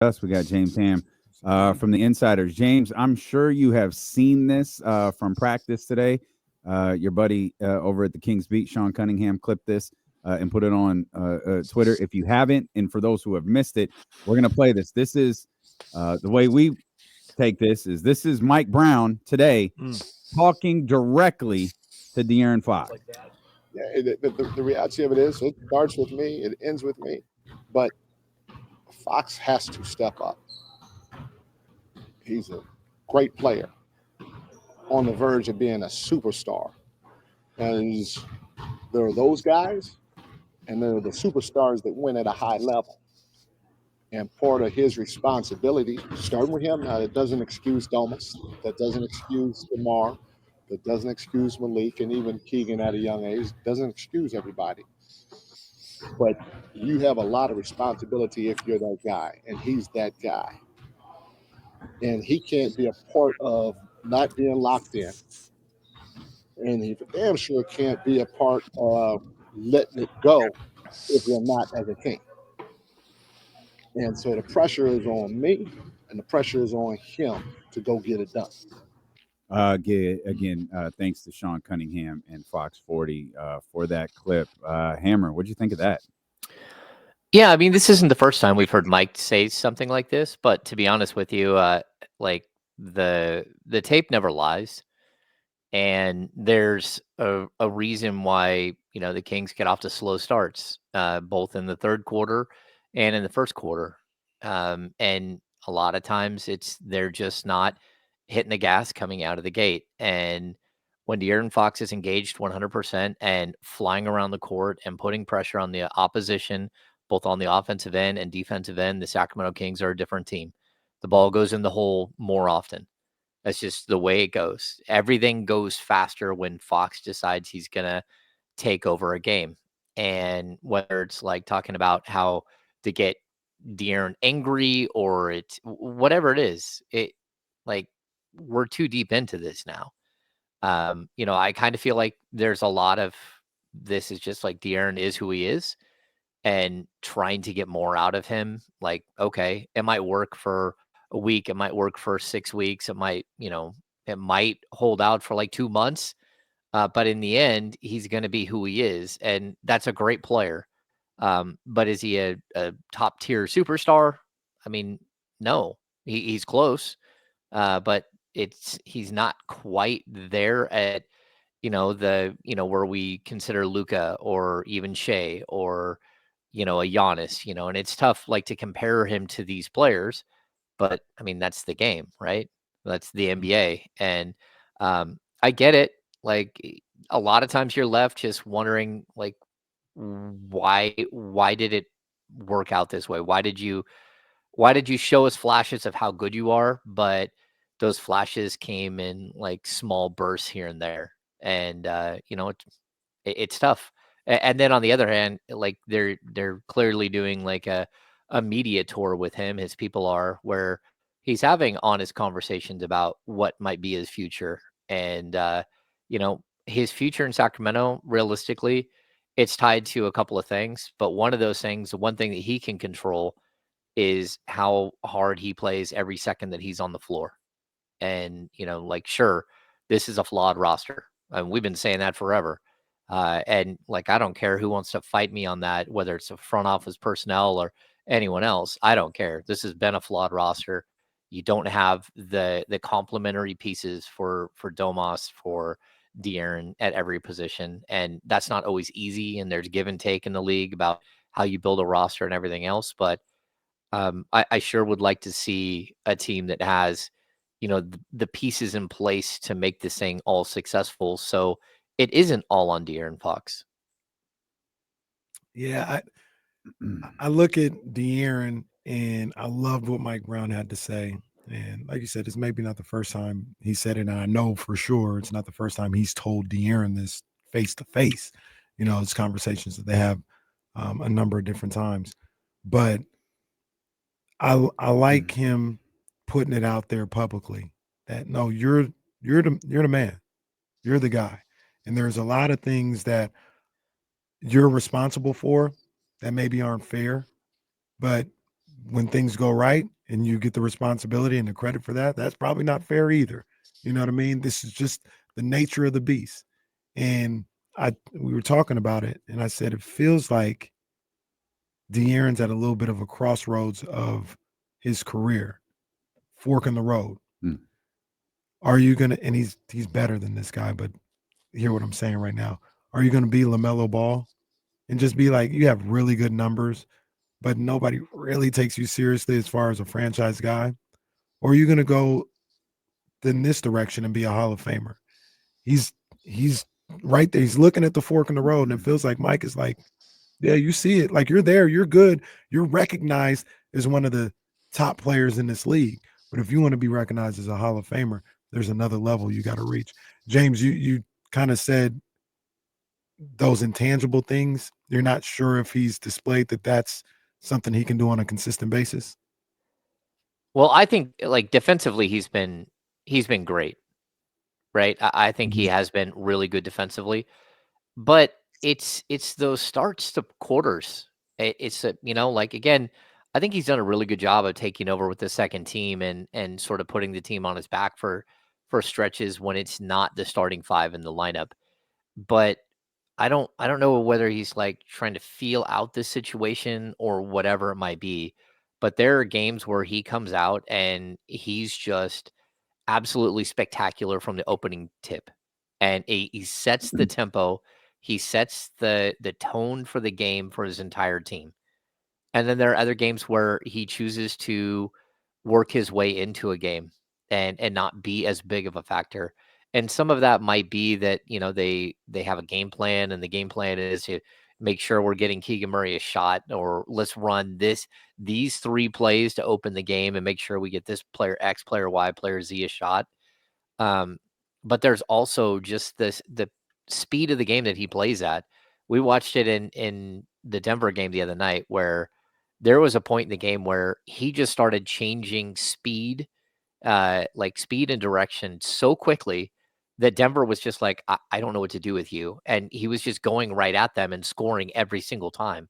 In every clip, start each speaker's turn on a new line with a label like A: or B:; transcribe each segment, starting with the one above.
A: us. We got James Ham from the Insiders. James, I'm sure you have seen this from practice today. Your buddy over at the Kings Beat, Sean Cunningham, clipped this and put it on Twitter. If you haven't, and for those who have missed it, we're going to play this. This is the way we take this is Mike Brown today talking directly to De'Aaron Fox.
B: Yeah, the reality of it is, it starts with me, it ends with me, but Fox has to step up. He's a great player on the verge of being a superstar. And there are those guys, and there are the superstars that win at a high level. And part of his responsibility, starting with him, now, it doesn't excuse Domas, that doesn't excuse DeMar, that doesn't excuse Malik, and even Keegan at a young age, doesn't excuse everybody. But you have a lot of responsibility if you're that guy, and he's that guy. And he can't be a part of not being locked in. And he damn sure can't be a part of letting it go if you're not as a team. And so the pressure is on me, and the pressure is on him to go get it done.
A: Thanks to Sean Cunningham and Fox 40 for that clip. Hammer, what'd you think of that?
C: Yeah, I mean, this isn't the first time we've heard Mike say something like this, but to be honest with you, like the tape never lies, and there's a reason why the Kings get off to slow starts, both in the third quarter and in the first quarter, and a lot of times they're just not hitting the gas coming out of the gate, and when De'Aaron Fox is engaged 100% and flying around the court and putting pressure on the opposition, both on the offensive end and defensive end, the Sacramento Kings are a different team. The ball goes in the hole more often. That's just the way it goes. Everything goes faster when Fox decides he's going to take over a game. And whether it's like talking about how to get De'Aaron angry or it's whatever it is, we're too deep into this now. I kind of feel like there's a lot of this is just like De'Aaron is who he is and trying to get more out of him. Like, okay, it might work for a week. It might work for 6 weeks. It might hold out for like 2 months. But in the end, he's going to be who he is. And that's a great player. But is he a top tier superstar? I mean, no, he's close. But he's not quite there at, where we consider Luka or even Shea or, a Giannis, and it's tough like to compare him to these players, but I mean, that's the game, right? That's the NBA. And I get it. Like a lot of times you're left just wondering like, why did it work out this way? Why did you show us flashes of how good you are, but those flashes came in like small bursts here and there, and it's tough. And then on the other hand, like they're clearly doing like a media tour with him. His people are where he's having honest conversations about what might be his future, and his future in Sacramento. Realistically, it's tied to a couple of things, but one of those things, the one thing that he can control is how hard he plays every second that he's on the floor. And, sure, this is a flawed roster. We've been saying that forever. And like, I don't care who wants to fight me on that, whether it's a front office personnel or anyone else. I don't care. This has been a flawed roster. You don't have the complementary pieces for Domas, for De'Aaron at every position. And that's not always easy. And there's give and take in the league about how you build a roster and everything else. But I sure would like to see a team that has, the pieces in place to make this thing all successful. So it isn't all on De'Aaron Fox.
D: Yeah, I look at De'Aaron and I loved what Mike Brown had to say. And like you said, it's maybe not the first time he said it. And I know for sure it's not the first time he's told De'Aaron this face to face. It's conversations that they have a number of different times. But I like him putting it out there publicly that no, you're the man, you're the guy, and there's a lot of things that you're responsible for that maybe aren't fair, but when things go right and you get the responsibility and the credit for that, that's probably not fair either. You know what I mean? This is just the nature of the beast. And we were talking about it, and I said it feels like De'Aaron's at a little bit of a crossroads of his career, fork in the road. Are you gonna? And he's better than this guy, but hear what I'm saying right now. Are you gonna be LaMelo Ball and just be like, you have really good numbers, but nobody really takes you seriously as far as a franchise guy? Or are you gonna go in this direction and be a Hall of Famer? He's right there. He's looking at the fork in the road, and it feels like Mike is like, yeah, you see it. Like, you're there, you're good, you're recognized as one of the top players in this league. But if you want to be recognized as a Hall of Famer, there's another level you got to reach. James, you kind of said those intangible things. You're not sure if he's displayed that that's something he can do on a consistent basis.
C: Well, I think like defensively, he's been great, right? I think he has been really good defensively, but it's those starts to quarters. It's like, again, I think he's done a really good job of taking over with the second team and sort of putting the team on his back for stretches when it's not the starting five in the lineup. But I don't know whether he's like trying to feel out the situation or whatever it might be. But there are games where he comes out and he's just absolutely spectacular from the opening tip, and he sets the tempo. He sets the tone for the game for his entire team. And then there are other games where he chooses to work his way into a game and not be as big of a factor. And some of that might be that, they have a game plan, and the game plan is to make sure we're getting Keegan Murray a shot, or let's run these 3 plays to open the game and make sure we get this player X, player Y, player Z a shot. But there's also just the speed of the game that he plays at. We watched it in the Denver game the other night, where there was a point in the game where he just started changing speed, like speed and direction so quickly that Denver was just like, I don't know what to do with you. And he was just going right at them and scoring every single time.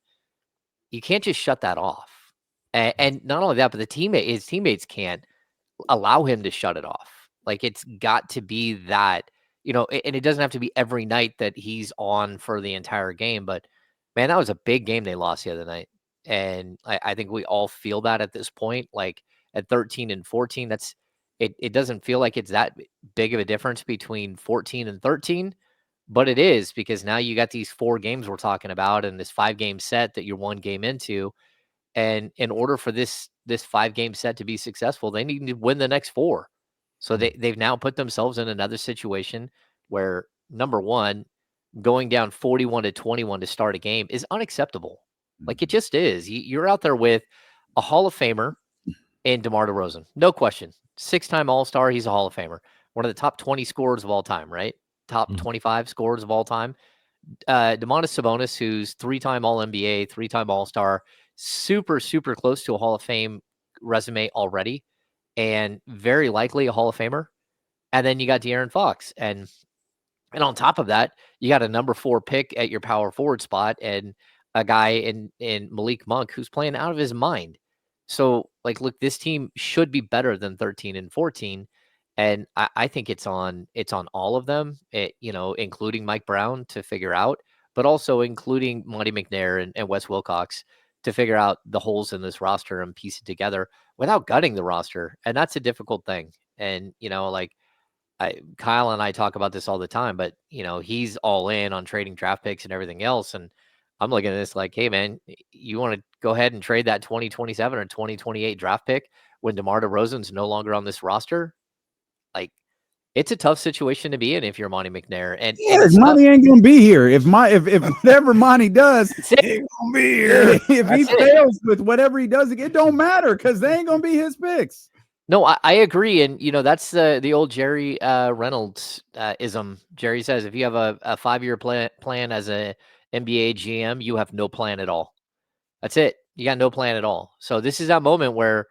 C: You can't just shut that off. And not only that, but his teammates can't allow him to shut it off. Like, it's got to be that, and it doesn't have to be every night that he's on for the entire game. But man, that was a big game they lost the other night. And I think we all feel that at this point, like at 13 and 14, it doesn't feel like it's that big of a difference between 14 and 13, but it is, because now you got these 4 games we're talking about and this 5-game set that you're 1 game into. And in order for this 5-game set to be successful, they need to win the next 4. So they've now put themselves in another situation where, number one, going down 41-21 to start a game is unacceptable. Like, it just is. You're out there with a Hall of Famer in DeMar DeRozan. No question. 6-time All-Star. He's a Hall of Famer. One of the top 20 scorers of all time, right? Top 25 scorers of all time. Domantas Sabonis, who's 3-time All-NBA, 3-time All-Star, super, super close to a Hall of Fame resume already, and very likely a Hall of Famer. And then you got De'Aaron Fox. And on top of that, you got a number 4 pick at your power forward spot, and a guy in Malik Monk who's playing out of his mind. So, like, look, this team should be better than 13 and 14. And I think it's on all of them, including Mike Brown, to figure out, but also including Monty McNair and Wes Wilcox to figure out the holes in this roster and piece it together without gutting the roster. And that's a difficult thing. And, like, Kyle and I talk about this all the time, but he's all in on trading draft picks and everything else. And I'm looking at this like, hey man, you want to go ahead and trade that 2027 or 2028 draft pick when DeMar DeRozan's no longer on this roster? Like, it's a tough situation to be in if you're Monty McNair. And
A: Monty ain't gonna be here. If whatever Monty does, he ain't gonna be here. If he fails with whatever he does, it don't matter, because they ain't gonna be his picks.
C: No, I agree. And, that's the old Jerry Reynolds ism. Jerry says, if you have a 5-year plan as a NBA GM, you have no plan at all. That's it. You got no plan at all. So this is that moment where,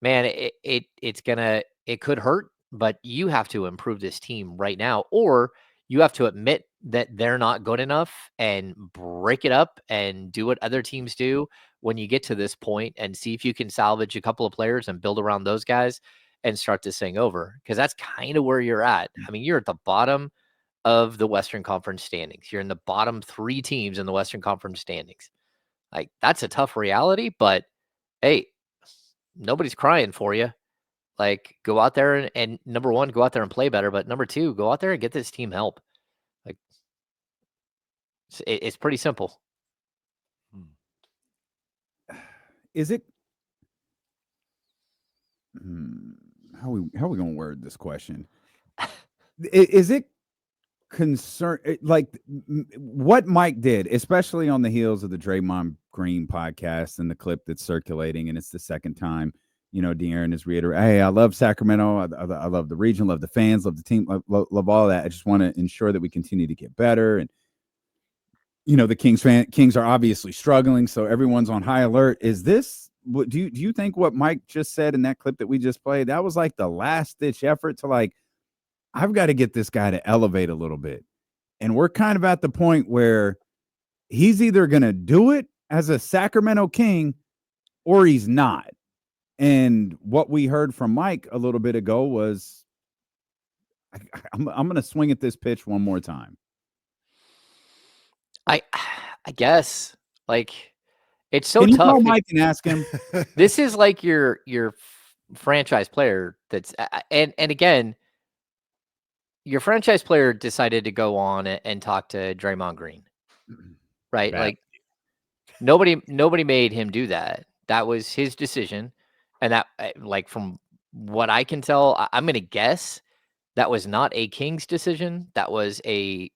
C: man, it could hurt, but you have to improve this team right now, or you have to admit that they're not good enough and break it up and do what other teams do, when you get to this point and see if you can salvage a couple of players and build around those guys and start this thing over. Because that's kind of where you're at. I mean, you're at the bottom of the Western Conference standings. You're in the bottom 3 teams in the Western Conference standings. Like, that's a tough reality, but hey, nobody's crying for you. Like, go out there and number one, go out there and play better. But number 2, go out there and get this team help. Like, it's pretty simple.
A: Is it? How we going to word this question? Is it concern like what Mike did, especially on the heels of the Draymond Green podcast and the clip that's circulating, and it's the second time, De'Aaron is reiterating, hey, I love Sacramento, I love the region, love the fans, love the team, love all that. I just want to ensure that we continue to get better. And the Kings are obviously struggling, so everyone's on high alert. Is this what do you think what Mike just said in that clip that we just played? That was like the last ditch effort to like, I've got to get this guy to elevate a little bit. And we're kind of at the point where he's either going to do it as a Sacramento King or he's not. And what we heard from Mike a little bit ago was, I'm going to swing at this pitch one more time.
C: I guess, like, it's so
A: Can you
C: tough.
A: call Mike and ask him?
C: This is like your franchise player that's and again, your franchise player decided to go on and talk to Draymond Green, right?
A: Bad.
C: Like, nobody made him do that. That was his decision, and that, like, from what I can tell, I'm going to guess that was not a Kings decision. That was a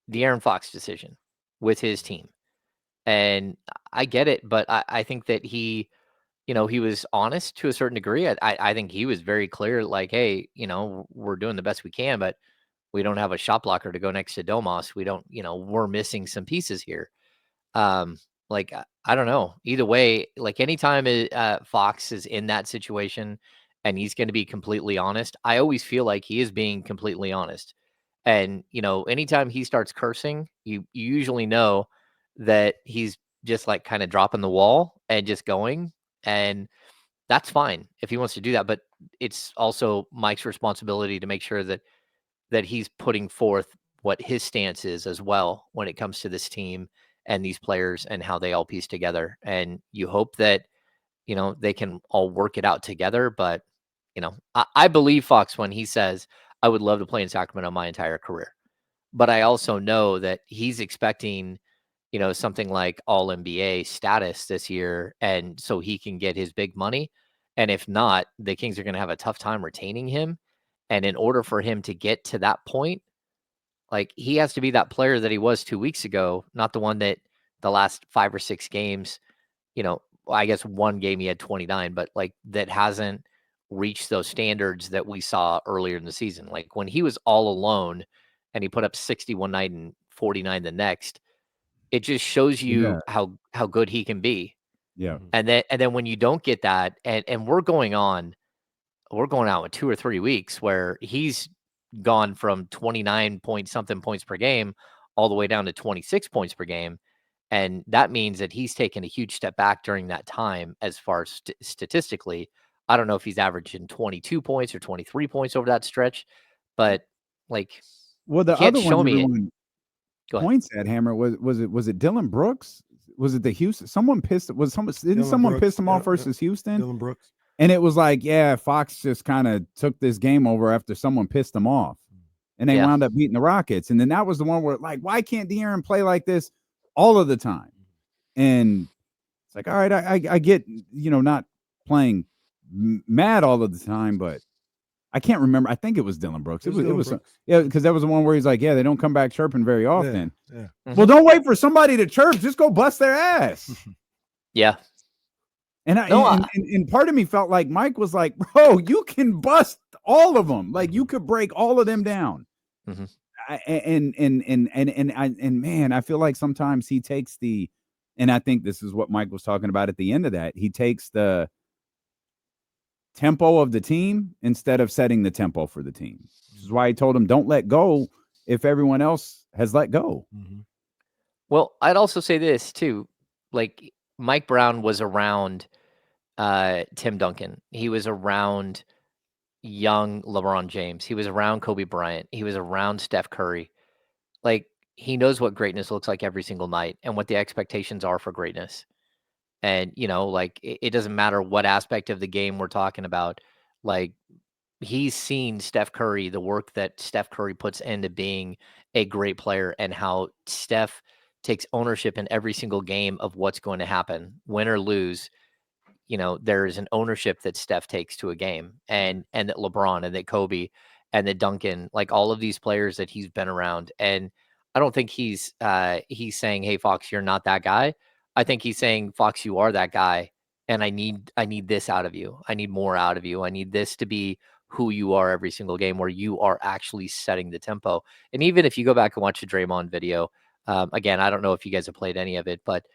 C: De'Aaron Fox decision with his team. And I get it, but I think that he was honest to a certain degree. I think he was very clear, like, hey, we're doing the best we can, but we don't have a shot blocker to go next to Domas. We don't, we're missing some pieces here. Like, I don't know. Either way, like, anytime Fox is in that situation and he's going to be completely honest, I always feel like he is being completely honest. And, anytime he starts cursing, you usually know that he's just like kind of dropping the wall and just going. And that's fine if he wants to do that. But it's also Mike's responsibility to make sure that he's putting forth what his stance is as well when it comes to this team and these players and how they all piece together. And you hope that, they can all work it out together. But, I believe Fox when he says, I would love to play in Sacramento my entire career. But I also know that he's expecting, something like all NBA status this year. And so he can get his big money. And if not, the Kings are going to have a tough time retaining him. And in order for him to get to that point, like, he has to be that player that he was 2 weeks ago, not the one that the last 5 or 6 games, I guess one game he had 29, but like that hasn't reached those standards that we saw earlier in the season. Like, when he was all alone and he put up 60 one night and 49 the next, it just shows you how good he can be.
A: Yeah.
C: And then when you don't get that, and we're going out with 2 or 3 weeks where he's gone from 29 point something points per game all the way down to 26 points per game. And that means that he's taken a huge step back during that time as far as statistically. I don't know if he's averaging 22 points or 23 points over that stretch, but like,
A: well, the
C: can't
A: other
C: show
A: one
C: me
A: everyone points at Hammer was it Dylan Brooks? Was it the Houston? Someone piss him off versus Houston?
D: Dylan Brooks.
A: And it was like, yeah, Fox just kind of took this game over after someone pissed him off. And they wound up beating the Rockets. And then that was the one where, like, why can't De'Aaron play like this all of the time? And it's like, all right, I get, not playing mad all of the time, but I can't remember. I think it was Dylan Brooks. It was because that was the one where he's like, yeah, they don't come back chirping very often.
D: Yeah.
A: Well, don't wait for somebody to chirp. Just go bust their ass.
C: Yeah.
A: And and part of me felt like Mike was like, bro, you can bust all of them. Like, you could break all of them down.
C: Mm-hmm.
A: And man, I feel like sometimes he takes and I think this is what Mike was talking about at the end of that. He takes the tempo of the team instead of setting the tempo for the team. Which is why he told him, don't let go if everyone else has let go.
D: Mm-hmm.
C: Well, I'd also say this too. Like, Mike Brown was around Tim Duncan. He was around young LeBron James. He was around Kobe Bryant. He was around Steph Curry. Like, he knows what greatness looks like every single night and what the expectations are for greatness. And, like, it doesn't matter what aspect of the game we're talking about. Like, he's seen Steph Curry, the work that Steph Curry puts into being a great player, and how Steph takes ownership in every single game of what's going to happen, win or lose. There is an ownership that Steph takes to a game, and that LeBron and that Kobe and that Duncan, like all of these players that he's been around. And I don't think he's saying, "Hey, Fox, you're not that guy." I think he's saying, "Fox, you are that guy, and I need this out of you. I need more out of you. I need this to be who you are every single game, where you are actually setting the tempo." And even if you go back and watch the Draymond video, again, I don't know if you guys have played any of it, but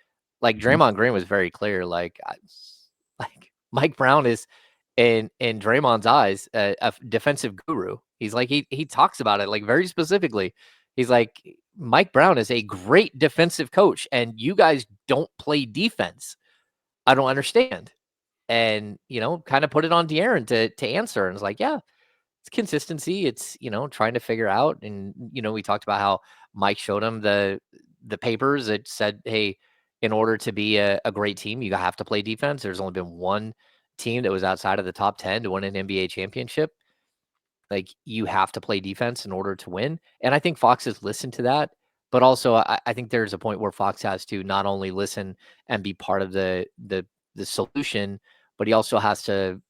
C: like Draymond Green was very clear, like Mike Brown is in Draymond's eyes a defensive guru. He's like, he talks about it like very specifically. He's like, Mike Brown is a great defensive coach, and you guys don't play defense. I don't understand. And kind of put it on De'Aaron to answer, and it's like, yeah, it's consistency. It's trying to figure out. And we talked about how Mike showed him the papers that said, hey, in order to be a great team, you have to play defense. There's only been one team that was outside of the top 10 to win an NBA championship. Like, you have to play defense in order to win. And I think Fox has listened to that, but also I think there's a point where Fox has to not only listen and be part of the solution, but he also has to,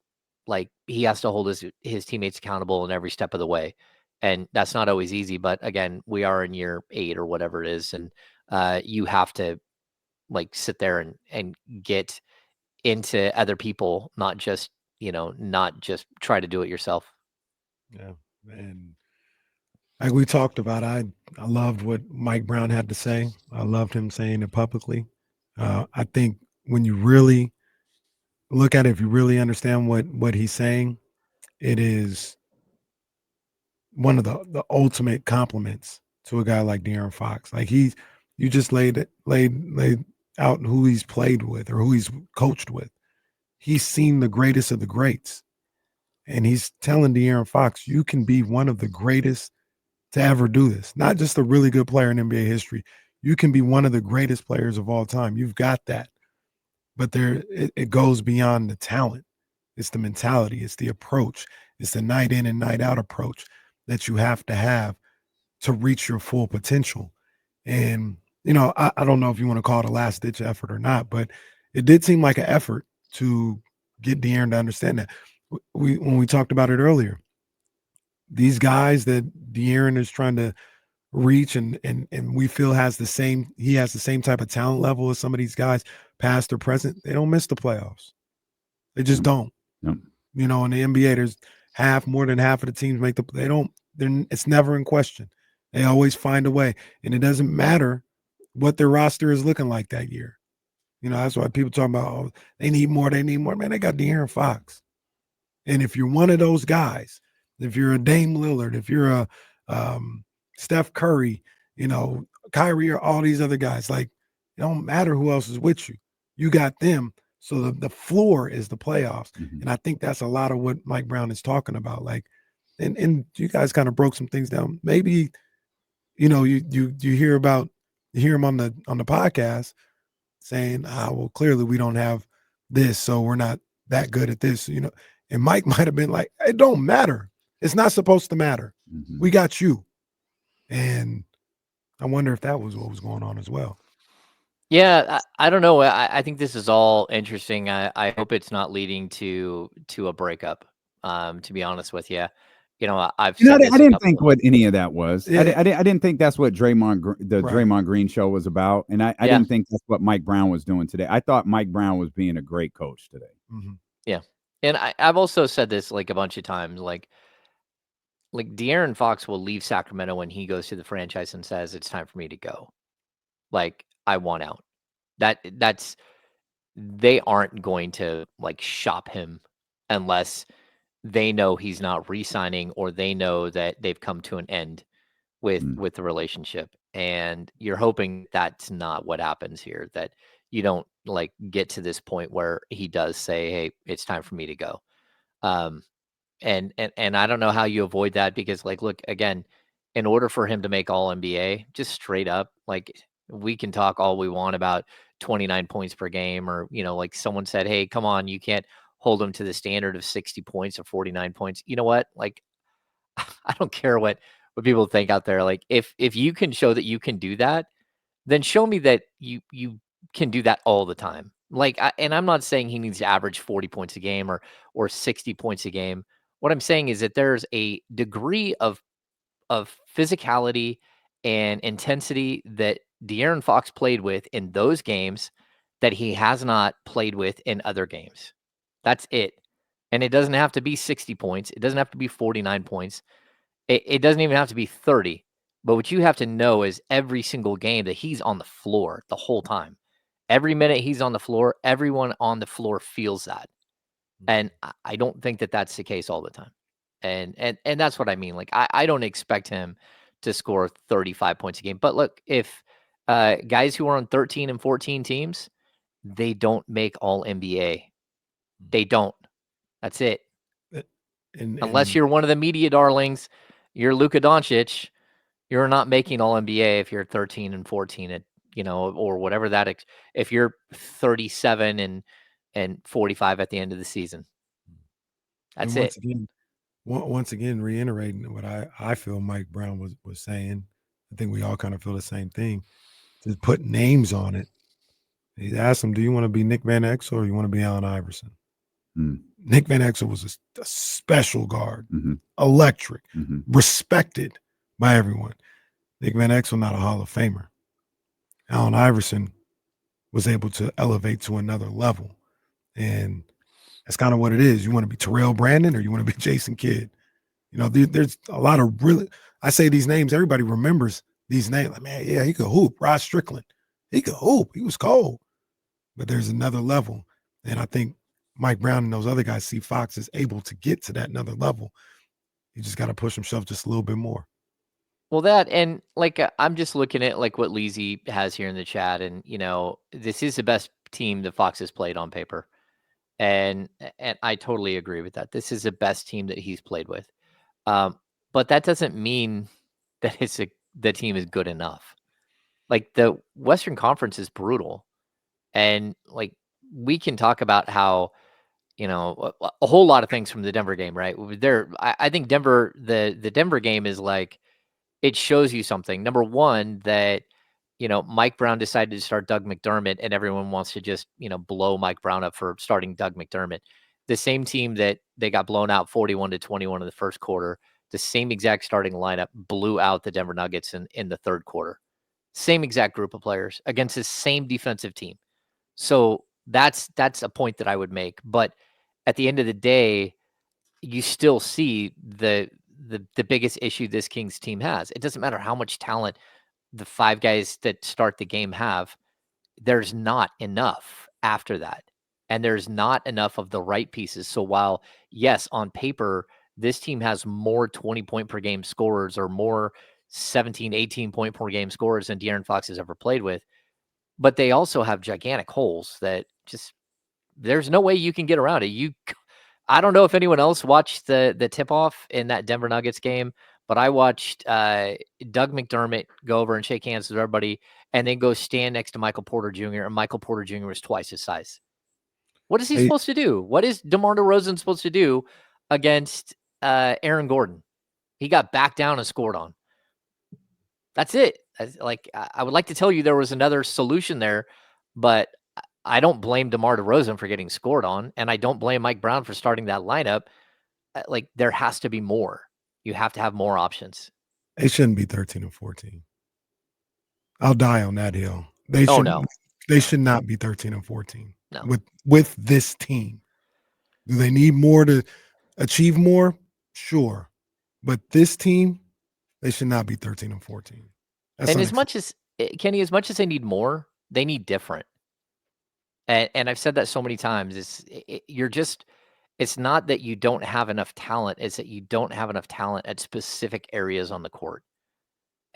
C: like, he has to hold his teammates accountable in every step of the way. And that's not always easy, but again, we are in year 8 or whatever it is. And you have to, like, sit there and get into other people, not just try to do it yourself.
D: Yeah. And like we talked about, I loved what Mike Brown had to say. I loved him saying it publicly. I think when you really look at it, if you really understand what he's saying, it is one of the ultimate compliments to a guy like De'Aaron Fox. Like, you just laid out who he's played with or who he's coached with. He's seen the greatest of the greats. And he's telling De'Aaron Fox, you can be one of the greatest to ever do this. Not just a really good player in NBA history. You can be one of the greatest players of all time. You've got that. But it goes beyond the talent. It's the mentality. It's the approach. It's the night in and night out approach that you have to reach your full potential. And, I don't know if you want to call it a last-ditch effort or not, but it did seem like an effort to get De'Aaron to understand that. When we talked about it earlier, these guys that De'Aaron is trying to reach and we feel he has the same type of talent level as some of these guys, past or present, they don't miss the playoffs. They just don't.
A: Yep.
D: In the NBA, there's more than half of the teams make it's never in question. They always find a way. And it doesn't matter what their roster is looking like that year. That's why people talk about, oh, they need more. Man, they got De'Aaron Fox. And if you're one of those guys, if you're a Dame Lillard, if you're a Steph Curry, Kyrie, or all these other guys, like, it don't matter who else is with you. You got them. So the floor is the playoffs.
A: Mm-hmm.
D: And I think that's a lot of what Mike Brown is talking about. Like, and you guys kind of broke some things down. Maybe, you hear him on the podcast saying, well, clearly we don't have this, so we're not that good at this, and Mike might have been like, it don't matter. It's not supposed to matter.
A: Mm-hmm.
D: We got you. And I wonder if that was what was going on as well.
C: Yeah, I don't know. I think this is all interesting. I hope it's not leading to a breakup. To be honest with you, I've said this
A: I didn't think what any of that was.
D: Yeah.
A: I didn't think that's what Draymond Green show was about, and I didn't think that's what Mike Brown was doing today. I thought Mike Brown was being a great coach today.
D: Mm-hmm.
C: Yeah, and I've also said this like a bunch of times, like De'Aaron Fox will leave Sacramento when he goes to the franchise and says it's time for me to go. Like, I want out. They aren't going to, like, shop him unless they know he's not re-signing, or they know that they've come to an end with the relationship. And you're hoping that's not what happens here, that you don't like get to this point where he does say, "Hey, it's time for me to go." And I don't know how you avoid that because, like, look again, in order for him to make All NBA, just straight up, like, we can talk all we want about 29 points per game, or like someone said, "Hey, come on, you can't hold him to the standard of 60 points or 49 points." You know what? Like, I don't care what people think out there. Like, if you can show that you can do that, then show me that you can do that all the time. Like, and I'm not saying he needs to average 40 points a game or 60 points a game. What I'm saying is that there's a degree of physicality and intensity that De'Aaron Fox played with in those games that he has not played with in other games. That's it. And it doesn't have to be 60 points. It doesn't have to be 49 points. It doesn't even have to be 30. But what you have to know is every single game that he's on the floor the whole time. Every minute he's on the floor, everyone on the floor feels that. And I don't think that that's the case all the time. And that's what I mean. Like, I don't expect him to score 35 points a game. But look, if guys who are on 13 and 14 teams, they don't make All NBA. They don't. That's it. Unless you're one of the media darlings, you're Luka Doncic, you're not making All NBA if you're 13 and 14 at or whatever that. If you're 37 and 45 at the end of the season, that's it.
D: Once again, reiterating what I feel Mike Brown was saying. I think we all kind of feel the same thing. To put names on it. He asked him, "Do you want to be Nick Van Exel or you want to be Allen Iverson?" Nick Van Exel was a special guard, electric, respected by everyone. Nick Van Exel, not a Hall of Famer. Allen Iverson was able to elevate to another level. And that's kind of what it is. You want to be Terrell Brandon or you want to be Jason Kidd? There's a lot of really, I say these names, everybody remembers these names. Like, man, yeah, he could hoop. Rod Strickland, he could hoop. He was cold. But there's another level. And I think Mike Brown and those other guys see Fox is able to get to that another level. He just got to push himself just a little bit more.
C: Well, that, and like, I'm just looking at like what Leezy has here in the chat, and this is the best team the Fox has played on paper, and I totally agree with that. This is the best team that he's played with, but that doesn't mean that the team is good enough. Like, the Western Conference is brutal, and like, we can talk about how a whole lot of things from the Denver game, right? I think Denver, the Denver game is like, it shows you something. Number one, that Mike Brown decided to start Doug McDermott, and everyone wants to just blow Mike Brown up for starting Doug McDermott. The same team that they got blown out 41-21 in the first quarter, the same exact starting lineup blew out the Denver Nuggets in the third quarter. Same exact group of players against the same defensive team. So that's a point that I would make. But at the end of the day, you still see the biggest issue this Kings team has. It doesn't matter how much talent the five guys that start the game have. There's not enough after that. And there's not enough of the right pieces. So while, yes, on paper, this team has more 20-point per game scorers or more 17, 18-point per game scorers than De'Aaron Fox has ever played with, but they also have gigantic holes that just, there's no way you can get around it. I don't know if anyone else watched the tip-off in that Denver Nuggets game, but I watched Doug McDermott go over and shake hands with everybody and then go stand next to Michael Porter Jr., and Michael Porter Jr. was twice his size. What is he supposed to do? What is DeMar DeRozan supposed to do against Aaron Gordon? He got back down and scored on. That's it. Like, I would like to tell you there was another solution there, but I don't blame DeMar DeRozan for getting scored on, and I don't blame Mike Brown for starting that lineup. Like, there has to be more. You have to have more options.
D: They shouldn't be 13 and 14. I'll die on that hill. They should not be 13 and 14.
C: No.
D: With this team. Do they need more to achieve more? Sure. But this team, they should not be 13 and 14.
C: And as much as Kenny, as much as they need more, they need different. And I've said that so many times. It's not that you don't have enough talent. It's that you don't have enough talent at specific areas on the court.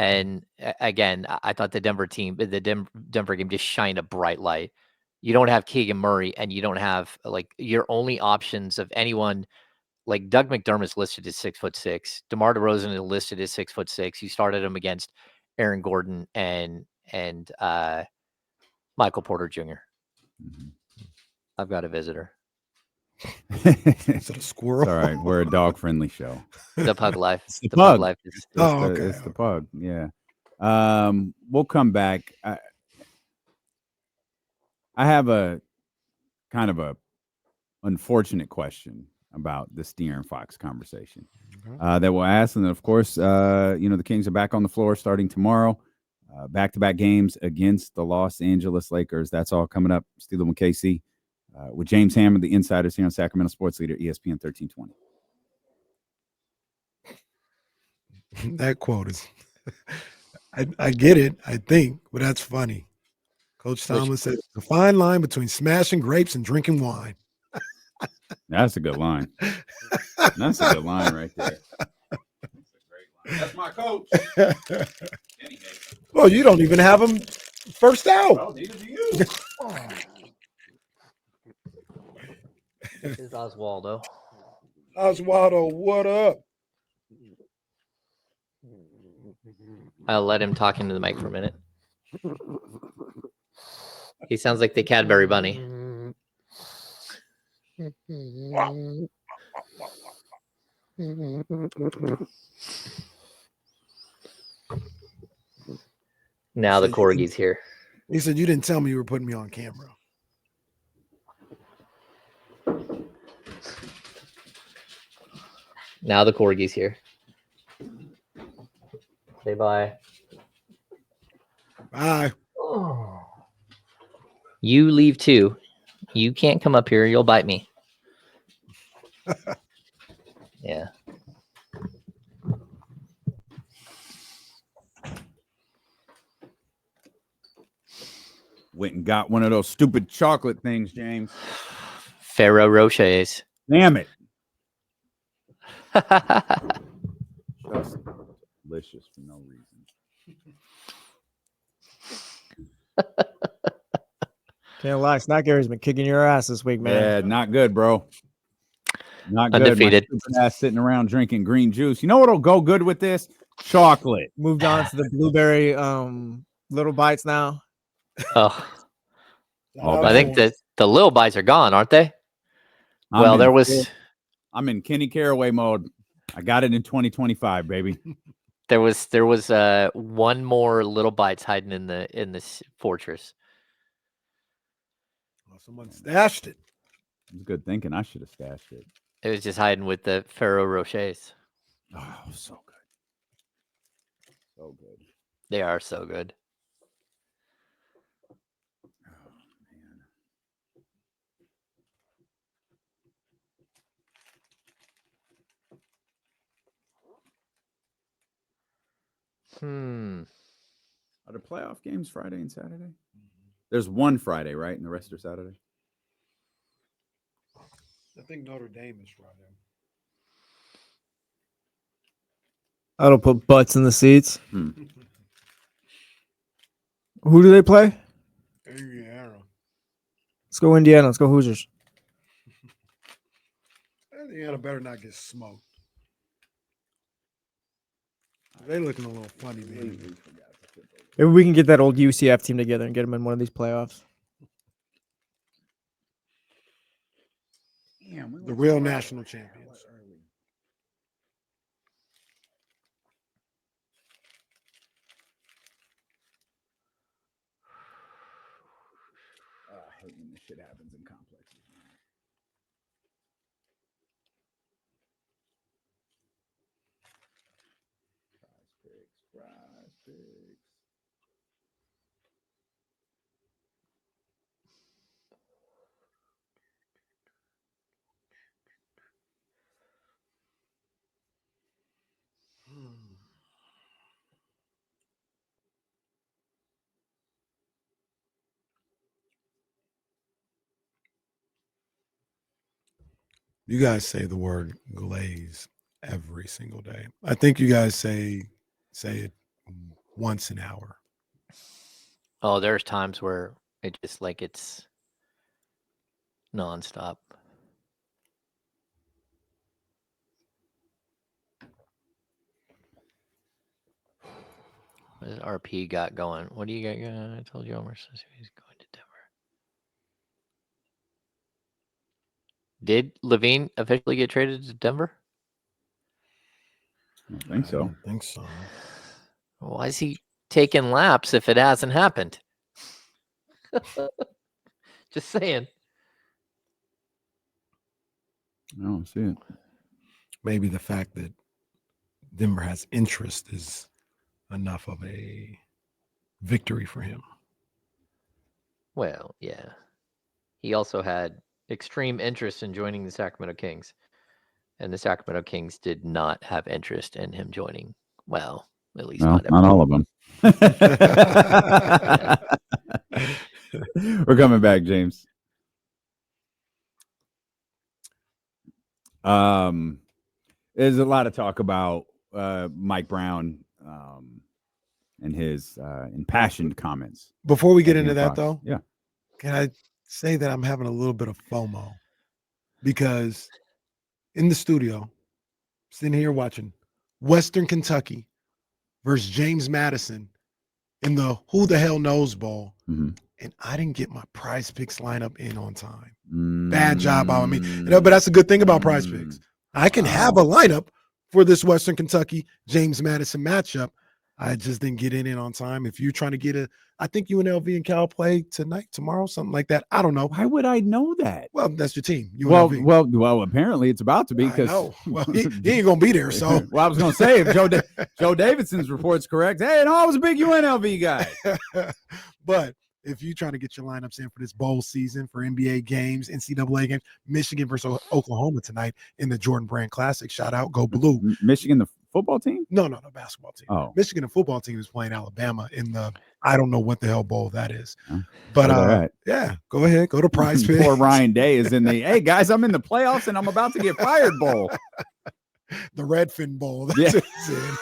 C: And again, I thought the Denver game just shined a bright light. You don't have Keegan Murray, and you don't have like your only options of anyone. Like Doug McDermott's listed as 6'6". DeMar DeRozan is listed as 6'6". You started him against Aaron Gordon and Michael Porter Jr.
A: Mm-hmm.
C: I've got a visitor.
D: Is it a squirrel?
A: All right, we're a dog-friendly show.
C: The Pug Life.
A: It's the
C: Pug
A: Pug.
C: Life
A: It's
C: is.
A: the Pug. Yeah. We'll come back. I have a kind of a unfortunate question about this De'Aaron Fox conversation that we'll ask, and then of course, the Kings are back on the floor starting tomorrow. Back-to-back games against the Los Angeles Lakers. That's all coming up. Steeler and KC with James Hammond, the Insiders here on Sacramento Sports Leader, ESPN 1320.
D: That quote is, I get it, I think, but that's funny. Coach Tomlin said, the fine line between smashing grapes and drinking wine.
A: That's a good line. That's a good line right there. That's a great line. That's my coach.
D: Well, you don't even have him first out.
A: Well, neither do you.
C: This is Oswaldo.
D: Oswaldo, what up?
C: I'll let him talk into the mic for a minute. He sounds like the Cadbury Bunny. Now the corgi's here.
D: He said, you didn't tell me you were putting me on camera.
C: Now the corgi's here. Say bye.
D: Bye.
C: Oh. You leave too. You can't come up here. You'll bite me. Yeah.
A: Went and got one of those stupid chocolate things, James.
C: Ferrero Rochers.
A: Damn it. Just delicious for no reason.
E: Can't lie, Snack Gary's been kicking your ass this week, man.
A: Yeah, not good, bro. Not good.
C: Undefeated.
A: My stupid ass sitting around drinking green juice. You know what'll go good with this? Chocolate.
E: Moved on to the blueberry little bites now.
C: Oh,
A: Oh,
C: I think that the little bites are gone, aren't they?
A: I'm in Kenny Caraway mode. I got it in 2025, baby.
C: There was one more little bites hiding in this fortress.
D: Well, someone stashed it.
A: It was good thinking. I should have stashed it.
C: It was just hiding with the Ferrero Rochers.
A: Oh, so good. So good.
C: They are so good.
A: Oh,
C: man.
A: Are the playoff games Friday and Saturday? There's one Friday, right? And the rest are Saturday?
D: I think Notre Dame is Friday.
E: That'll put butts in the seats.
A: Hmm.
E: Who do they play?
D: Indiana.
E: Let's go Indiana. Let's go Hoosiers.
D: Indiana better not get smoked. They looking a little funny, man.
E: Maybe we can get that old UCF team together and get them in one of these playoffs.
A: Damn,
D: The real national champions.
A: I hate when this shit happens in complexes. Prize picks.
D: You guys say the word glaze every single day. I think you guys say it once an hour.
C: Oh, there's times where it just like it's nonstop. What does RP got going? What do you got going? I told you Homer says he's going to Denver. Did Levine officially get traded to Denver?
A: I don't think
D: I
A: so.
D: don't think so.
C: Why is he taking laps if it hasn't happened? Just saying.
A: I don't see it.
D: Maybe the fact that Denver has interest is enough of a victory for him.
C: Well, yeah. He also had extreme interest in joining the Sacramento Kings. And the Sacramento Kings did not have interest in him joining. Well, at least
A: No,
C: not
A: not all of them. We're coming back, James. There's a lot of talk about Mike Brown and his impassioned comments.
D: Before we get
A: at
D: into
A: De'Aaron
D: that,
A: Fox.
D: though,
A: Yeah.
D: can I say that I'm having a little bit of FOMO? Because in the studio, sitting here watching Western Kentucky versus James Madison in the Who the Hell Knows Bowl,
A: Mhm.
D: and I didn't get my Prize Picks lineup in on time. Bad job by me. But that's a good thing about Prize Picks. I can have a lineup for this Western Kentucky James Madison matchup. I just didn't get in on time. If you're trying to get I think UNLV and Cal play tonight, tomorrow, something like that. I don't know.
A: Why would I know that?
D: Well, that's your team. UNLV.
A: Well. Apparently, it's about to be
D: I
A: because
D: know. Well, he ain't gonna be there. So,
A: well, I was gonna say if Joe Davidson's report's correct, hey, no, I was a big UNLV guy.
D: But if you're trying to get your lineups in for this bowl season, for NBA games, NCAA games, Michigan versus Oklahoma tonight in the Jordan Brand Classic. Shout out, go blue.
A: Michigan, the football team?
D: No, basketball team.
A: Oh,
D: Michigan, the football team is playing Alabama in the I don't know what the hell bowl that is.
A: Oh,
D: but yeah, go ahead, go to Prize Picks.
A: Poor Ryan Day is in the hey guys, I'm in the playoffs and I'm about to get fired bowl.
D: The Redfin Bowl. That's
A: Yeah.
D: what it's in.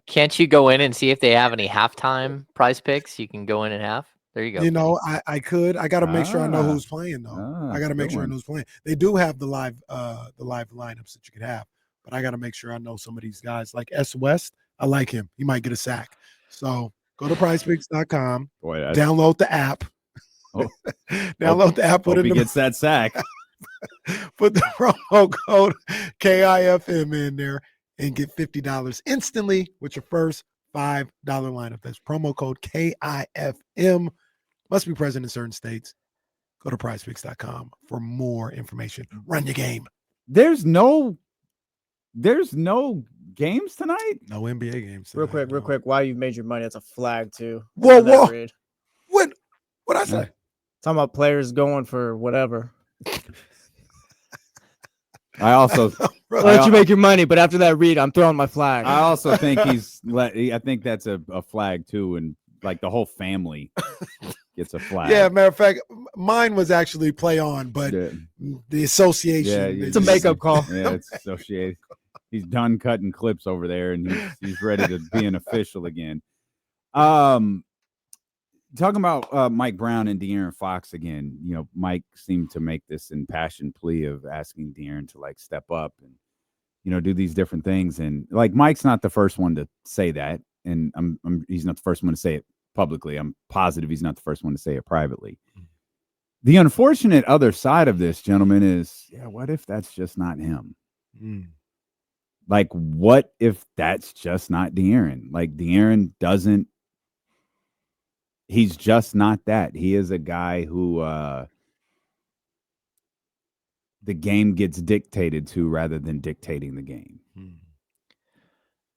C: Can't you go in and see if they have any halftime Prize Picks? You can go in at half. There you go.
D: You know, I could. I got to make sure I know
A: Ah.
D: who's playing though.
A: Ah,
D: I got to make
A: good
D: sure I
A: one.
D: know who's playing. They do have the live lineups that you could have, but I got to make sure I know some of these guys. Like S. West, I like him. He might get a sack. So go to prizepicks.com,
A: Boy,
D: download the app.
A: Oh.
D: Download the app.
A: Hope he gets that sack.
D: Put the promo code KIFM in there and get $50 instantly with your first $5 lineup. That's promo code KIFM. Must be present in certain states. Go to prizepicks.com for more information. Run your game.
A: There's no games tonight?
D: No NBA games.
E: Real
D: tonight,
E: quick.
D: no.
E: While you've made your money, that's a flag too.
D: Whoa,
E: for that
D: whoa.
E: read.
D: What'd I say?
E: Talking about players going for whatever.
A: I also
E: I'll let you make your money, but after that read, I'm throwing my flag.
A: I also think I think that's a flag too, and like the whole family gets a flag.
D: Yeah, matter of fact, mine was actually play on, but
A: Yeah.
D: the association.
A: Yeah,
E: it's a makeup call.
A: Yeah, it's associated. He's done cutting clips over there, and he's ready to be an official again. Talking about Mike Brown and De'Aaron Fox again, you know, Mike seemed to make this impassioned plea of asking De'Aaron to like step up and, you know, do these different things. And like Mike's not the first one to say that, and he's not the first one to say it publicly. I'm positive he's not the first one to say it privately. The unfortunate other side of this, gentlemen, is what if that's just not him? Like, what if that's just not De'Aaron? Like, De'Aaron doesn't. He's just not that. He is a guy who the game gets dictated to rather than dictating the game.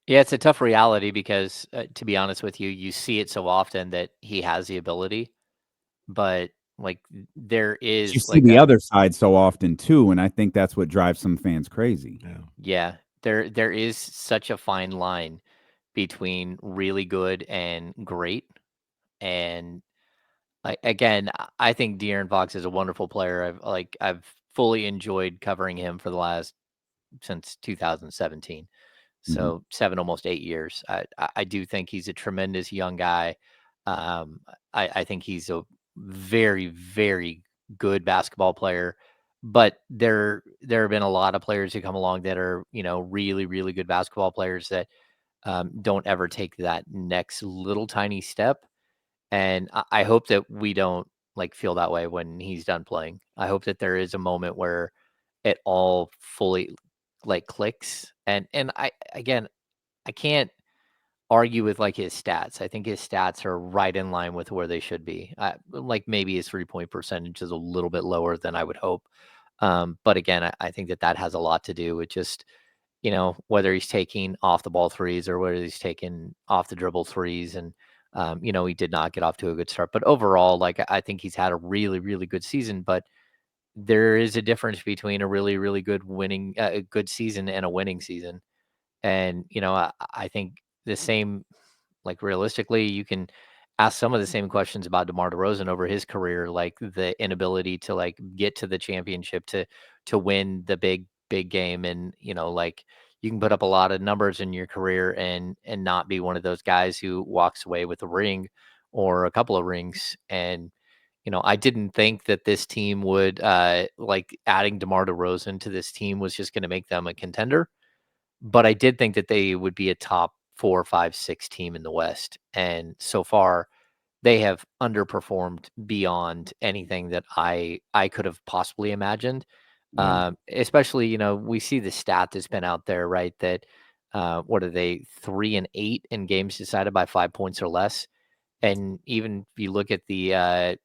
C: Yeah, it's a tough reality because, to be honest with you, you see it so often that he has the ability, but like there is
A: You see
C: like
A: the other side so often too, and I think that's what drives some fans crazy.
C: Yeah, there is such a fine line between really good and great. And again, I think De'Aaron Fox is a wonderful player. I've fully enjoyed covering him for the last since 2017. So 7, almost 8 years. I do think he's a tremendous young guy. I think he's a very, very good basketball player. But there have been a lot of players who come along that are, really, really good basketball players that don't ever take that next little tiny step. And I hope that we don't feel that way when he's done playing. I hope that there is a moment where it all fully clicks. And again, I can't argue with his stats. I think his stats are right in line with where they should be. Maybe his 3-point percentage is a little bit lower than I would hope. But again, I think that has a lot to do with just, whether he's taking off the ball threes or whether he's taking off the dribble threes. And, he did not get off to a good start. But overall, I think he's had a really, really good season. But there is a difference between a really, really good a good season and a winning season. And, I think the same, realistically, you can ask some of the same questions about DeMar DeRozan over his career, like the inability to get to the championship, to win the big game. And, you can put up a lot of numbers in your career and not be one of those guys who walks away with a ring or a couple of rings. And, I didn't think that this team would adding DeMar DeRozan to this team was just going to make them a contender. But I did think that they would be a top 4, 5, 6 team in the West. And so far, they have underperformed beyond anything that I could have possibly imagined. Especially, we see the stat that's been out there, right? That what are they, 3-8 in games decided by 5 points or less? And even if you look at the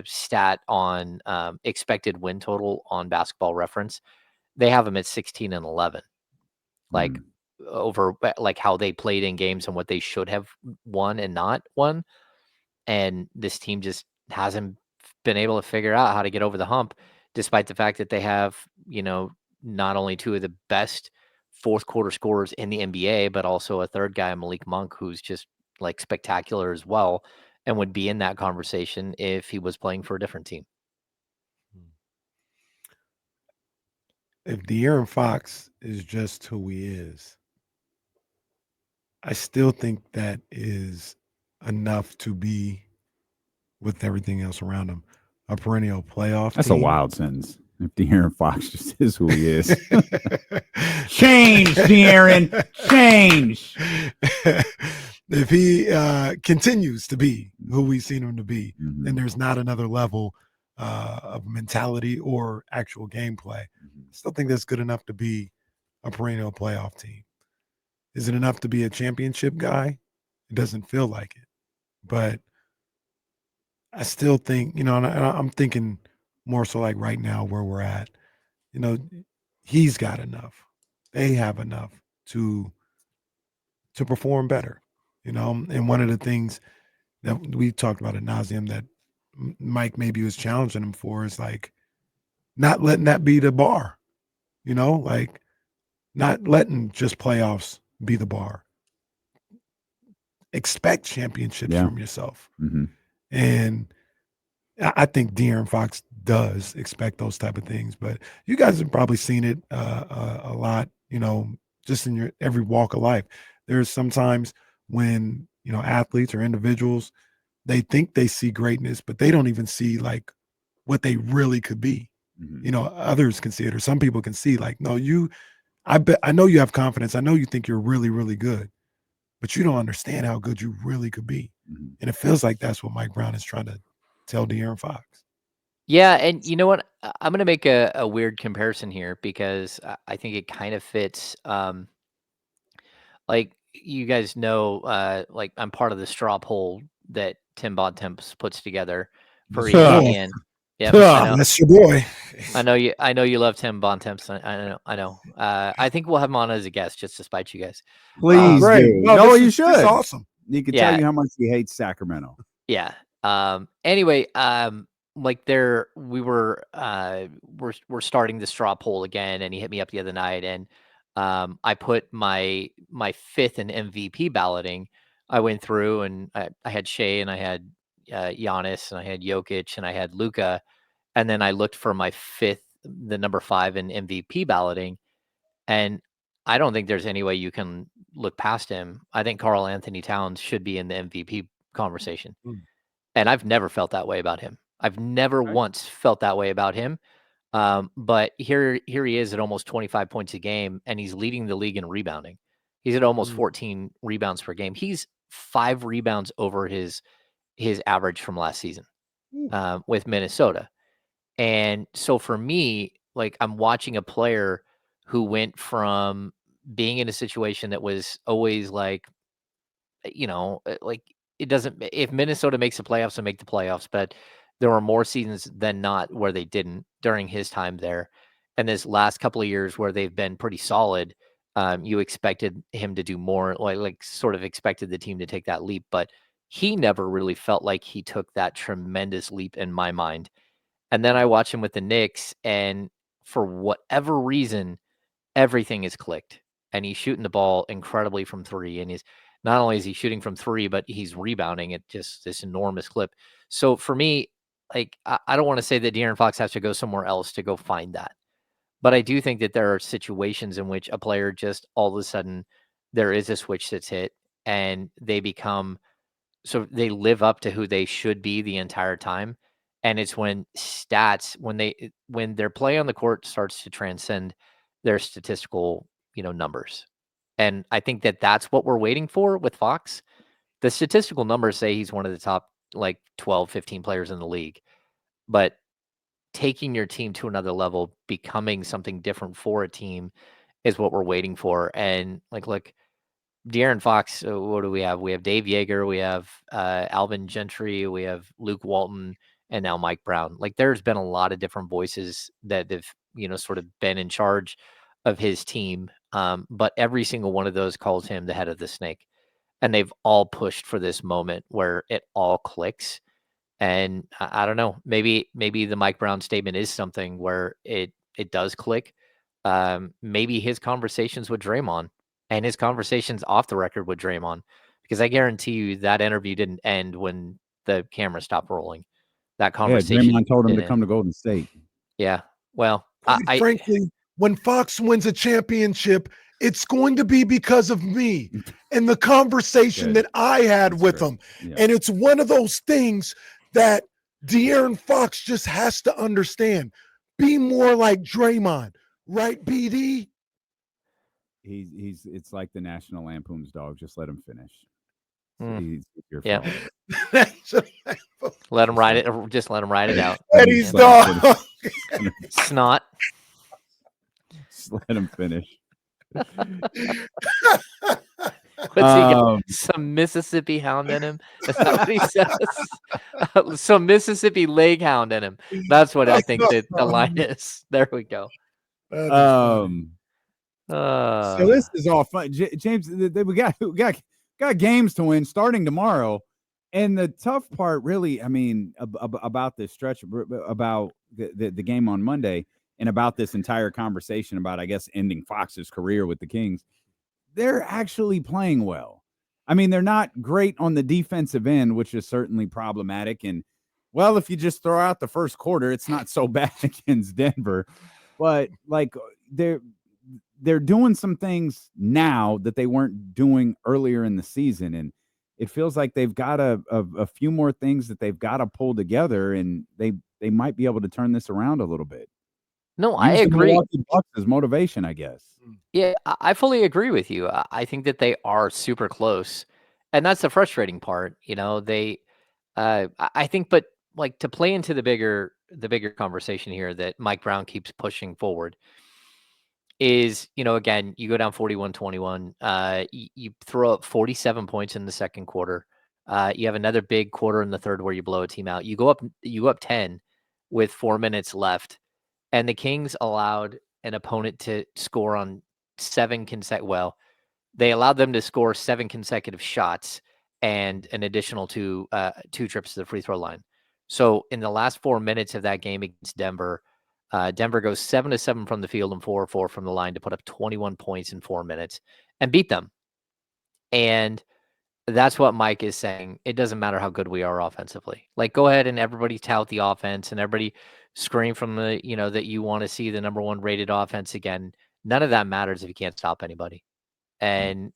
C: stat on expected win total on Basketball Reference, they have them at 16-11. Over how they played in games and what they should have won and not won. And this team just hasn't been able to figure out how to get over the hump, despite the fact that they have, not only two of the best fourth quarter scorers in the NBA, but also a third guy, Malik Monk, who's just spectacular as well, and would be in that conversation if he was playing for a different team.
D: If De'Aaron Fox is just who he is, I still think that is enough to be, with everything else around him, a perennial playoff
A: That's
D: team.
A: a wild sentence. If De'Aaron Fox just is who he is. Change, De'Aaron. Change.
D: If he continues to be who we've seen him to be, then there's not another level of mentality or actual gameplay. I still think that's good enough to be a perennial playoff team. Is it enough to be a championship guy? It doesn't feel like it. But I still think, and I'm thinking more so right now where we're at, he's got enough. They have enough to perform better, and one of the things that we talked about ad nauseum that Mike maybe was challenging him for is not letting that be the bar, not letting just playoffs be the bar. Expect championships from yourself. And I think De'Aaron Fox does expect those type of things, but you guys have probably seen it a lot, just in your every walk of life. There's sometimes when, athletes or individuals, they think they see greatness, but they don't even see what they really could be. Others can see it, or some people can see no, I know you have confidence. I know you think you're really, really good, but you don't understand how good you really could be. And it feels like that's what Mike Brown is trying to tell De'Aaron Fox.
C: Yeah, and you know what? I'm going to make a weird comparison here because I think it kind of fits. You guys know, I'm part of the straw poll that Tim Bontemps puts together for ESPN. Yeah,
D: that's your boy.
C: I know you love Tim Bontemps. I know. I think we'll have him on as a guest just to spite you guys.
A: Please do. No, you should.
D: That's awesome.
A: He can tell you how much he hates Sacramento.
C: Yeah. Anyway, we're starting the straw poll again, and he hit me up the other night, and I put my fifth in MVP balloting. I went through and I had Shea, and I had Giannis, and I had Jokic, and I had Luka, and then I looked for my fifth, the number 5 in MVP balloting, and I don't think there's any way you can look past him. I think Karl Anthony Towns should be in the MVP conversation.
D: Mm.
C: And I've never felt that way about him. I've never
A: Okay.
C: once felt that way about him. But here he is at almost 25 points a game, and he's leading the league in rebounding. He's at almost 14 rebounds per game. He's 5 rebounds over his average from last season with Minnesota. And so for me, like, I'm watching a player who went from being in a situation that was always like, like, it doesn't, if Minnesota makes the playoffs, they make the playoffs, but there were more seasons than not where they didn't during his time there. And this last couple of years where they've been pretty solid, you expected him to do more, like sort of expected the team to take that leap, but he never really felt like he took that tremendous leap in my mind. And then I watch him with the Knicks, and for whatever reason, everything is clicked. And he's shooting the ball incredibly from 3. And he's not only is he shooting from 3, but he's rebounding at just this enormous clip. So for me, like, I don't want to say that De'Aaron Fox has to go somewhere else to go find that. But I do think that there are situations in which a player just all of a sudden there is a switch that's hit and they become, so they live up to who they should be the entire time. And it's when stats, when their play on the court starts to transcend their statistical, numbers. And I think that that's what we're waiting for with Fox. The statistical numbers say he's one of the top like 12, 15 players in the league, but taking your team to another level, becoming something different for a team is what we're waiting for. And like, look, De'Aaron Fox, what do we have? We have Dave Yeager, we have Alvin Gentry, we have Luke Walton, and now Mike Brown. Like, there's been a lot of different voices that have, sort of been in charge of his team. But every single one of those calls him the head of the snake. And they've all pushed for this moment where it all clicks. And I don't know, maybe the Mike Brown statement is something where it does click. Maybe his conversations with Draymond and his conversations off the record with Draymond, because I guarantee you that interview didn't end when the camera stopped rolling. That
A: Yeah,
C: conversation.
A: Draymond told him to
C: didn't
A: come
C: end.
A: to Golden State.
C: Yeah. Well,
D: Quite frankly, when Fox wins a championship, it's going to be because of me and the conversation
A: Good.
D: that I had
A: That's
D: with
A: great.
D: him.
A: Yeah.
D: And it's one of those things that De'Aaron Fox just has to understand. Be more like Draymond, right, BD?
A: He's it's like the National Lampoon's dog. Just let him finish.
C: Mm.
A: He's your
C: Yeah.
A: fault.
C: let him ride it. Just let him ride it out.
D: Eddie's
A: Let him
D: dog.
A: finish.
C: Snot.
A: Just let him finish.
C: What's he got? Some Mississippi hound in him. Is that what he says? Some Mississippi leg hound in him. That's what I think that the line is. There we go.
A: So this is all fun, James. We got games to win starting tomorrow, and the tough part, really, I mean, about this stretch, about the game on Monday, and about this entire conversation about, I guess, ending Fox's career with the Kings. They're actually playing well. I mean, they're not great on the defensive end, which is certainly problematic. And, well, if you just throw out the first quarter, it's not so bad against Denver. But, like, they're doing some things now that they weren't doing earlier in the season. And it feels like they've got a few more things that they've got to pull together, and they might be able to turn this around a little bit.
C: No, I agree.
A: Milwaukee Bucks as motivation, I guess.
C: Yeah, I fully agree with you. I think that they are super close, and that's the frustrating part. They, I think, but like, to play into the bigger conversation here that Mike Brown keeps pushing forward is, again, you go down 41-21, you throw up 47 points in the second quarter. You have another big quarter in the third where you blow a team out. You go up 10 with 4 minutes left. And the Kings allowed an opponent to score on they allowed them to score 7 consecutive shots and an additional two trips to the free throw line. So in the last 4 minutes of that game against Denver, Denver goes 7-7 from the field and 4-4 from the line to put up 21 points in 4 minutes and beat them. And that's what Mike is saying. It doesn't matter how good we are offensively. Like, go ahead and everybody tout the offense and everybody scream from the, that you want to see the number 1 rated offense again. None of that matters if you can't stop anybody. And,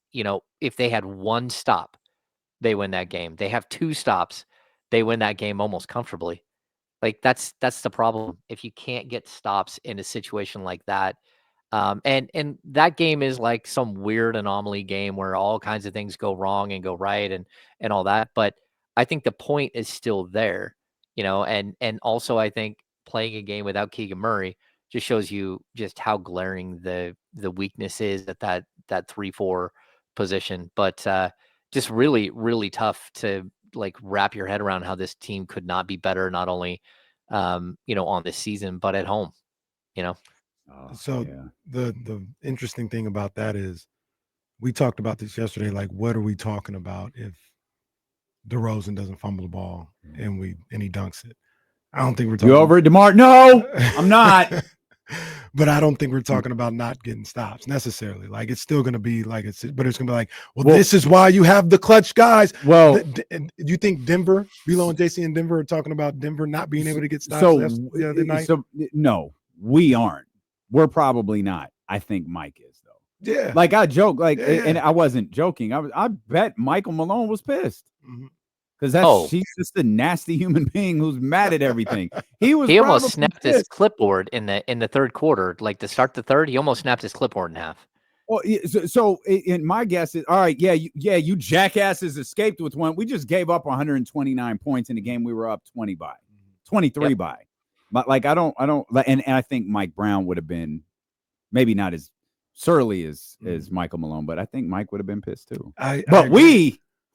C: if they had one stop, they win that game. They have 2 stops, they win that game almost comfortably. Like, that's the problem. If you can't get stops in a situation like that, and that game is like some weird anomaly game where all kinds of things go wrong and go right and all that. But I think the point is still there, and also I think playing a game without Keegan Murray just shows you just how glaring the weakness is at that 3-4 position. But just really, really tough to like wrap your head around how this team could not be better, not only on this season, but at home,
D: So the interesting thing about that is we talked about this yesterday. Like, what are we talking about if DeRozan doesn't fumble the ball and he dunks it? I don't think we're talking.
A: You over it, DeMar? No, I'm not.
D: But I don't think we're talking about not getting stops necessarily. Like, it's still going to be like but it's going to be like, well, this is why you have the clutch guys.
A: Well,
D: do you think Denver, Velo and JC in Denver are talking about Denver not being able to get stops the other night?
A: So no, we aren't. We're probably not. I think Mike is though.
D: Yeah.
A: Like I joke, and I wasn't joking. I bet Michael Malone was pissed.
D: Mm-hmm.
A: Because he's just a nasty human being who's mad at everything. He
C: almost snapped his clipboard in the third quarter, like to start the third. He almost snapped his clipboard in half.
A: Well, so in my guess is all right. Yeah, you jackasses escaped with one. We just gave up 129 points in a game we were up 23 by. But like I don't, and I think Mike Brown would have been maybe not as surly as Michael Malone, but I think Mike would have been pissed too. But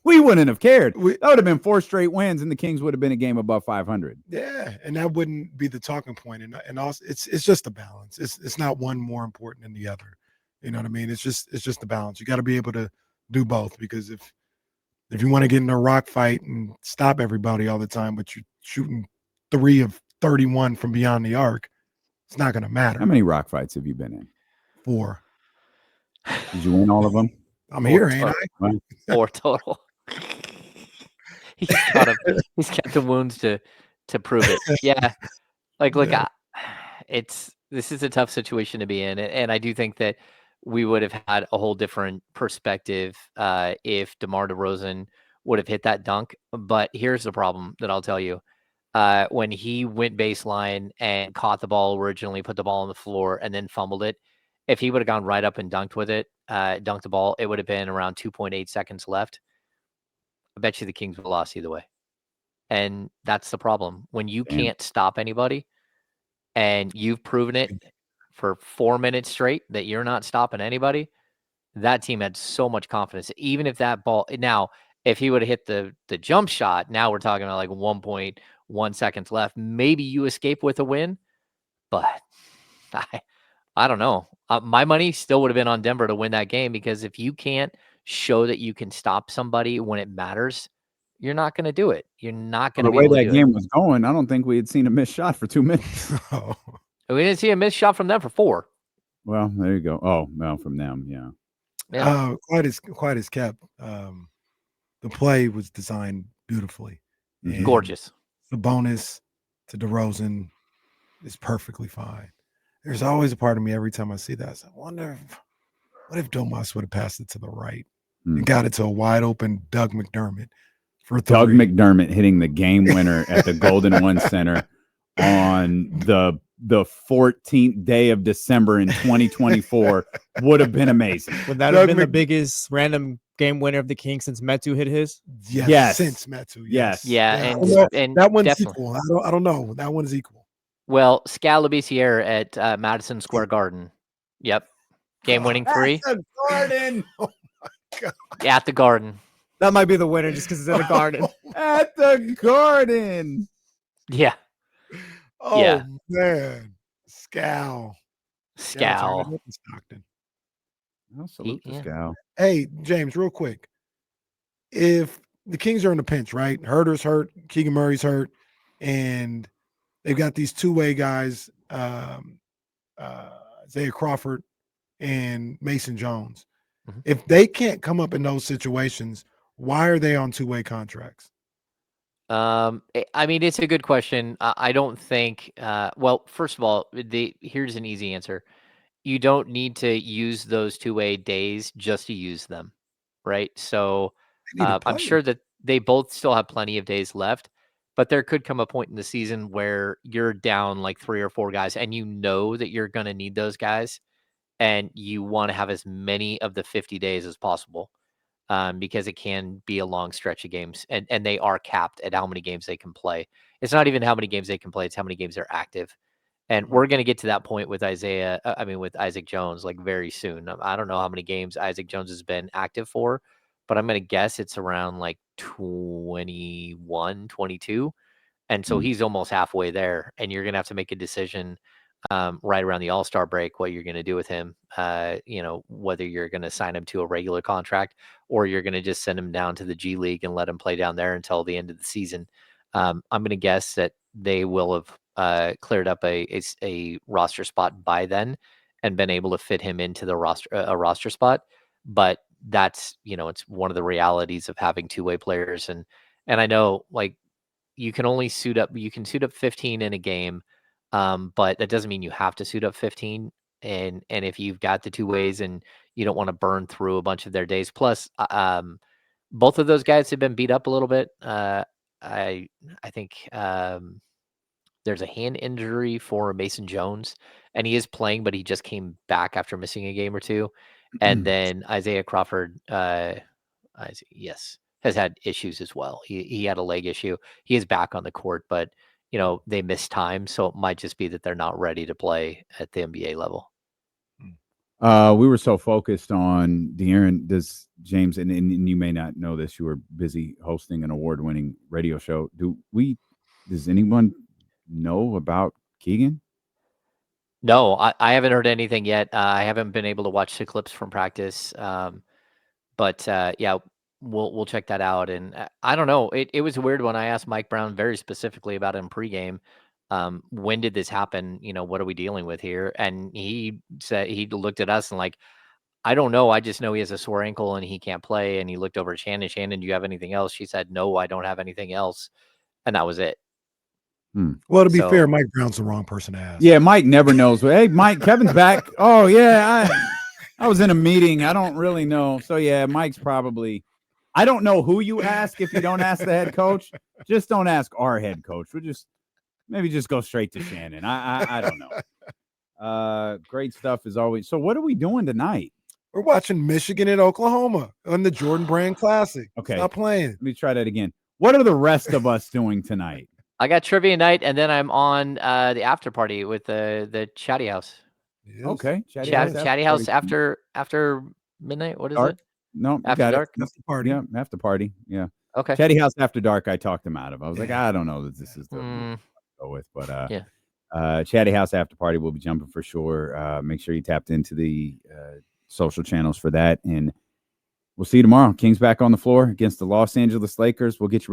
A: we wouldn't have cared. That would have been 4 straight wins, and the Kings would have been a game above 500.
D: Yeah, and that wouldn't be the talking point. And also, it's just a balance. It's not one more important than the other. You know what I mean? It's just a balance. You got to be able to do both, because if you want to get in a rock fight and stop everybody all the time, but you're shooting 3 of 31 from beyond the arc, it's not going to matter.
A: How many rock fights have you been in?
D: 4.
A: Did you win all of them?
D: I'm here, ain't I?
C: 4 total. He's got the wounds to prove it. Yeah, look, this is a tough situation to be in, and I do think that we would have had a whole different perspective if DeMar DeRozan would have hit that dunk. But here's the problem that I'll tell you: when he went baseline and caught the ball originally, put the ball on the floor, and then fumbled it, if he would have gone right up and dunked the ball, it would have been around 2.8 seconds left. I bet you the Kings would have lost either way. And that's the problem. When you can't stop anybody, and you've proven it for 4 minutes straight that you're not stopping anybody, that team had so much confidence. Even if that ball, now, if he would have hit the jump shot, now we're talking about like 1.1 seconds left. Maybe you escape with a win, but I don't know. My money still would have been on Denver to win that game, because if you can't show that you can stop somebody when it matters, you're not going to do it. You're not going to be able to do it.
A: The way that game was going, I don't think we had seen a missed shot for 2 minutes.
C: We didn't see a missed shot from them for 4.
A: Well, there you go. Oh, well, from them, yeah.
D: Quite as kept. The play was designed beautifully.
C: Gorgeous.
D: The bonus to DeRozan is perfectly fine. There's always a part of me every time I see that. I say, what if Domas would have passed it to the right and got it to a wide open Doug McDermott for 3?
A: Doug McDermott hitting the game winner at the Golden One Center on the 14th day of December in 2024 would have been amazing.
E: Would that have been the biggest random game winner of the Kings since Metu hit his?
A: Yes.
D: Since Metu.
A: Yes.
C: Yeah. And
D: that one's
C: definitely
D: equal. I don't know. That one's equal.
C: Well, Scalabissiere at Madison Square Garden. Yep. Game-winning 3.
A: At the Garden.
D: Oh, my God.
C: At the Garden.
E: That might be the winner just because it's at the Garden.
A: At the Garden.
C: Yeah.
D: Oh,
C: yeah.
D: Man. Scal.
C: Stockton.
A: I'll salute the Scal.
D: Hey, James, real quick. If the Kings are in a pinch, right? Herter's hurt, Keegan Murray's hurt, and they've got these two-way guys, Isaiah Crawford and Mason Jones. Mm-hmm. If they can't come up in those situations, why are they on two-way contracts?
C: I mean, it's a good question. I don't think. Well, first of all, here's an easy answer. you don't need to use those two-way days just to use them, right? So
D: They need to
C: I'm
D: play.
C: sure that they both still have plenty of days left, but there could come a point in the season where you're down like 3 or 4 guys, and you know that you're going to need those guys, and you want to have as many of the 50 days as possible, because it can be a long stretch of games, and they are capped at how many games they can play. It's not even how many games they can play; it's how many games they're active. And we're going to get to that point with with Isaac Jones, like very soon. I don't know how many games Isaac Jones has been active for, but I'm going to guess it's around like 21, 22. And so
A: Mm.
C: he's almost halfway there. And you're going to have to make a decision right around the All-Star break, what you're going to do with him. Whether you're going to sign him to a regular contract or you're going to just send him down to the G League and let him play down there until the end of the season. I'm going to guess that they will have cleared up a roster spot by then and been able to fit him into the roster spot. But that's, it's one of the realities of having two-way players. And I know, like, you can suit up 15 in a game. But that doesn't mean you have to suit up 15. And if you've got the two ways and you don't want to burn through a bunch of their days, plus, both of those guys have been beat up a little bit. I think there's a hand injury for Mason Jones, and he is playing, but he just came back after missing a game or two. And then Isaiah Crawford, has had issues as well. He had a leg issue. He is back on the court, but they missed time, so it might just be that they're not ready to play at the NBA level.
A: We were so focused on De'Aaron. Does James, and you may not know this, you were busy hosting an award-winning radio show. Does anyone know about Keegan?
C: No, I haven't heard anything yet. I haven't been able to watch the clips from practice. But yeah, we'll check that out. And I don't know. It was a weird one. I asked Mike Brown very specifically about him pregame. When did this happen? What are we dealing with here? And he said, he looked at us and like, I don't know. I just know he has a sore ankle and he can't play. And he looked over at Shannon. Shannon, do you have anything else? She said, no, I don't have anything else. And that was it.
D: Well, to be fair, Mike Brown's the wrong person to ask.
A: Yeah, Mike never knows. Hey, Mike, Kevin's back. Oh, yeah, I was in a meeting. I don't really know. So, yeah, Mike's probably – I don't know who you ask if you don't ask the head coach. Just don't ask our head coach. We'll maybe just go straight to Shannon. I don't know. Great stuff as always. So, what are we doing tonight?
D: We're watching Michigan and Oklahoma on the Jordan Brand Classic.
A: Okay.
D: Stop playing.
A: Let me try that again. What are the rest of us doing tonight?
C: I got trivia night, and then I'm on the after party with the Chatty House.
D: Yes.
A: Okay.
C: Chatty House after midnight. What is
A: dark?
C: it?
A: No,
C: After dark.
D: That's the party.
A: Yeah, after party. Yeah.
C: Okay.
A: Chatty House after dark. I talked him out of. I was like, I don't know that this is the to go with, but Chatty House after party will be jumping for sure. Make sure you tapped into the social channels for that, and we'll see you tomorrow. Kings back on the floor against the Los Angeles Lakers. We'll get you ready.